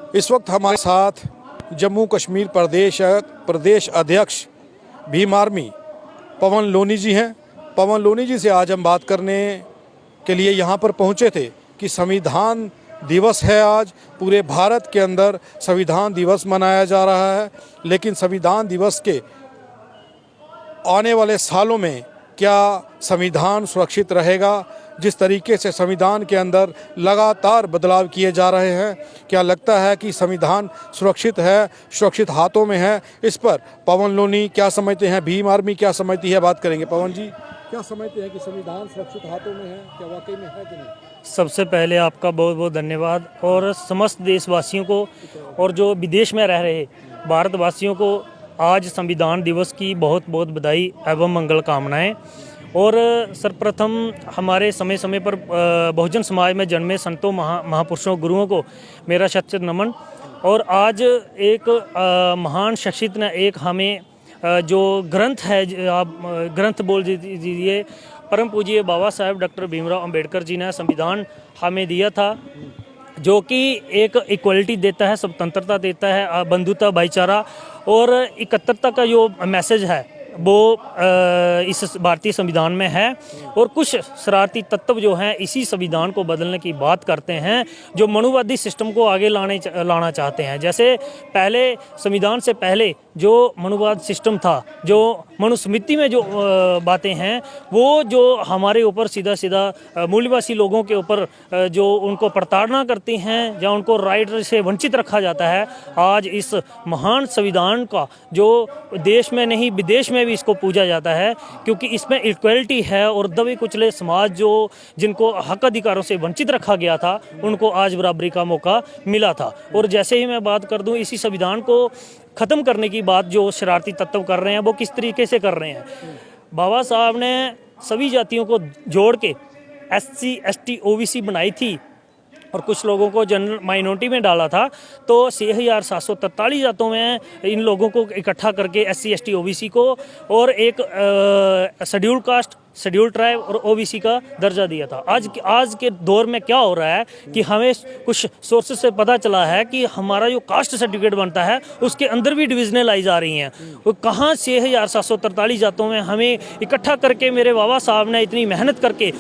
इस वक्त हमारे साथ जम्मू कश्मीर प्रदेश अध्यक्ष भीम आर्मी पवन लोनी जी हैं। पवन लोनी जी से आज हम बात करने के लिए यहाँ पर पहुँचे थे कि संविधान दिवस है। आज पूरे भारत के अंदर संविधान दिवस मनाया जा रहा है, लेकिन संविधान दिवस के आने वाले सालों में क्या संविधान सुरक्षित रहेगा? जिस तरीके से संविधान के अंदर लगातार बदलाव किए जा रहे हैं, क्या लगता है कि संविधान सुरक्षित है, सुरक्षित हाथों में है? इस पर पवन लोनी क्या समझते हैं, भीम आर्मी क्या समझती है, बात करेंगे। पवन जी, क्या समझते हैं कि संविधान सुरक्षित हाथों में है, क्या वाकई में है कि नहीं? सबसे पहले आपका बहुत बहुत धन्यवाद और समस्त देशवासियों को और जो विदेश में रह रहे भारतवासियों को आज संविधान दिवस की बहुत बहुत बधाई एवं मंगल कामनाएं। और सर्वप्रथम हमारे समय समय पर बहुजन समाज में जन्मे संतों महापुरुषों गुरुओं को मेरा शत शत नमन। और आज एक महान शख्सियत ने एक हमें जो ग्रंथ है, आप ग्रंथ बोल दीजिए, परम पूज्य बाबा साहेब डॉक्टर भीमराव अंबेडकर जी ने संविधान हमें दिया था, जो कि एक इक्वलिटी देता है, स्वतंत्रता देता है, बंधुता, भाईचारा और एकत्रता का जो मैसेज है वो इस भारतीय संविधान में है। और कुछ शरारती तत्व जो हैं इसी संविधान को बदलने की बात करते हैं, जो मनुवादी सिस्टम को आगे लाना चाहते हैं। जैसे पहले संविधान से पहले जो मनुवाद सिस्टम था, जो मनुस्मृति में जो बातें हैं, वो जो हमारे ऊपर सीधा सीधा मूल्यवासी लोगों के ऊपर जो उनको प्रताड़ना करती हैं या उनको राइट से वंचित रखा जाता है, आज इस महान संविधान का जो देश में नहीं विदेश में भी इसको पूजा जाता है, क्योंकि इसमें इक्वलिटी है और दबे कुचले समाज जो जिनको हक अधिकारों से वंचित रखा गया था, उनको आज बराबरी का मौका मिला था। और जैसे ही मैं बात कर दूं, इसी संविधान को ख़त्म करने की बात जो शरारती तत्व कर रहे हैं वो किस तरीके से कर रहे हैं। बाबा साहब ने सभी जातियों को जोड़ के SC ST OBC बनाई थी और कुछ लोगों को जनरल माइनॉरिटी में डाला था, तो 6743 जातों में इन लोगों को इकट्ठा करके SC ST OBC को और एक शेड्यूल कास्ट, शेड्यूल ट्राइब और OBC का दर्जा दिया था। आज के दौर में क्या हो रहा है कि हमें कुछ सोर्सेज से पता चला है कि हमारा जो कास्ट सर्टिफिकेट बनता है उसके अंदर भी डिविजनलाइज आ रही हैं। वो कहाँ 6743 जातों में हमें इकट्ठा करके मेरे बाबा साहब ने इतनी मेहनत करके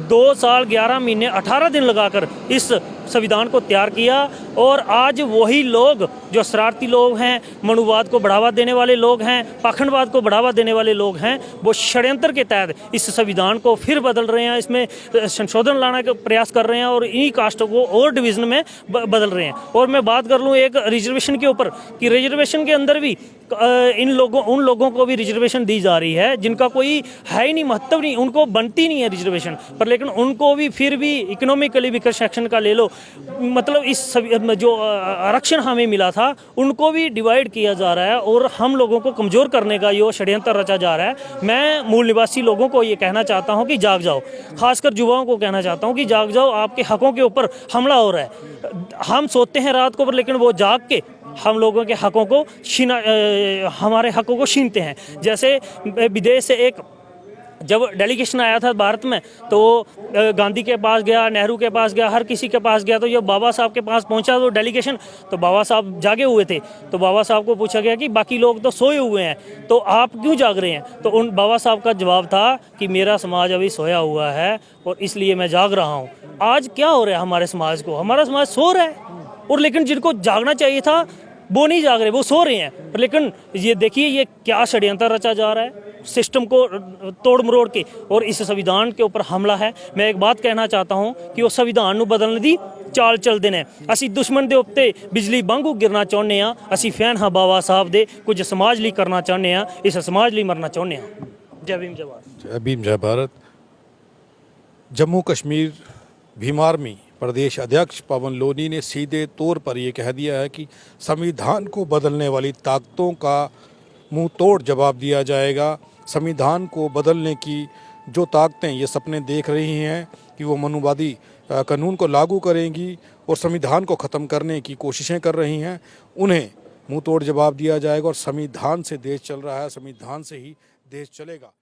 2 साल 11 महीने 18 दिन लगाकर इस संविधान को तैयार किया। और आज वही लोग जो शरारती लोग हैं, मनुवाद को बढ़ावा देने वाले लोग हैं, पाखंडवाद को बढ़ावा देने वाले लोग हैं, वो षड्यंत्र के तहत इस संविधान को फिर बदल रहे हैं, इसमें संशोधन लाने का प्रयास कर रहे हैं और इन्हीं कास्टों को और डिवीज़न में बदल रहे हैं। और मैं बात कर लूँ एक रिजर्वेशन के ऊपर, कि रिजर्वेशन के अंदर भी उन लोगों को भी रिजर्वेशन दी जा रही है जिनका कोई है ही नहीं, महत्व नहीं, उनको बनती नहीं है रिजर्वेशन पर, लेकिन उनको भी फिर भी इकोनॉमिकली वीकर सेक्शन का ले लो, मतलब इस जो आरक्षण हमें मिला था उनको भी डिवाइड किया जा रहा है और हम लोगों को कमज़ोर करने का ये षड्यंत्र रचा जा रहा है। मैं मूल निवासी लोगों को ये कहना चाहता हूँ कि जाग जाओ, खासकर युवाओं को कहना चाहता हूँ कि जाग जाओ, आपके हकों के ऊपर हमला हो रहा है। हम सोते हैं रात को, लेकिन वो जाग के हम लोगों के हकों को हमारे हकों को छीनते हैं। जैसे विदेश से एक जब डेलीगेशन आया था भारत में, तो गांधी के पास गया, नेहरू के पास गया, हर किसी के पास गया। तो जब बाबा साहब के पास पहुंचा तो डेलीगेशन, तो बाबा साहब जागे हुए थे। तो बाबा साहब को पूछा गया कि बाकी लोग तो सोए हुए हैं, तो आप क्यों जाग रहे हैं? तो उन बाबा साहब का जवाब था कि मेरा समाज अभी सोया हुआ है और इसलिए मैं जाग रहा हूँ। आज क्या हो रहा है हमारे समाज को? हमारा समाज सो रहा है, और लेकिन जिनको जागना चाहिए था वो नहीं जाग रहे, वो सो रहे हैं। लेकिन ये देखिए ये क्या षड्यंत्र रचा जा रहा है, सिस्टम को तोड़ मरोड़ के, और इस संविधान के ऊपर हमला है। मैं एक बात कहना चाहता हूँ कि वो संविधान ਨੂੰ बदलने दी चाल चलते ने। असी दुश्मन के उत्ते बिजली वांगू गिरना चाहते हैं, असी फैन हाँ बाबा साहब के, कुछ समाज लिए करना चाहते हैं, इस समाज लिए मरना चाहते हैं। जय भीम जय भारत। जय भीम जय भारत। जम्मू कश्मीर भीम आर्मी प्रदेश अध्यक्ष पवन लोनी ने सीधे तौर पर यह कह दिया है कि संविधान को बदलने वाली ताकतों का मुंह तोड़ जवाब दिया जाएगा। संविधान को बदलने की जो ताकतें ये सपने देख रही हैं कि वो मनुवादी कानून को लागू करेंगी और संविधान को ख़त्म करने की कोशिशें कर रही हैं, उन्हें मुंह तोड़ जवाब दिया जाएगा। और संविधान से देश चल रहा है, संविधान से ही देश चलेगा।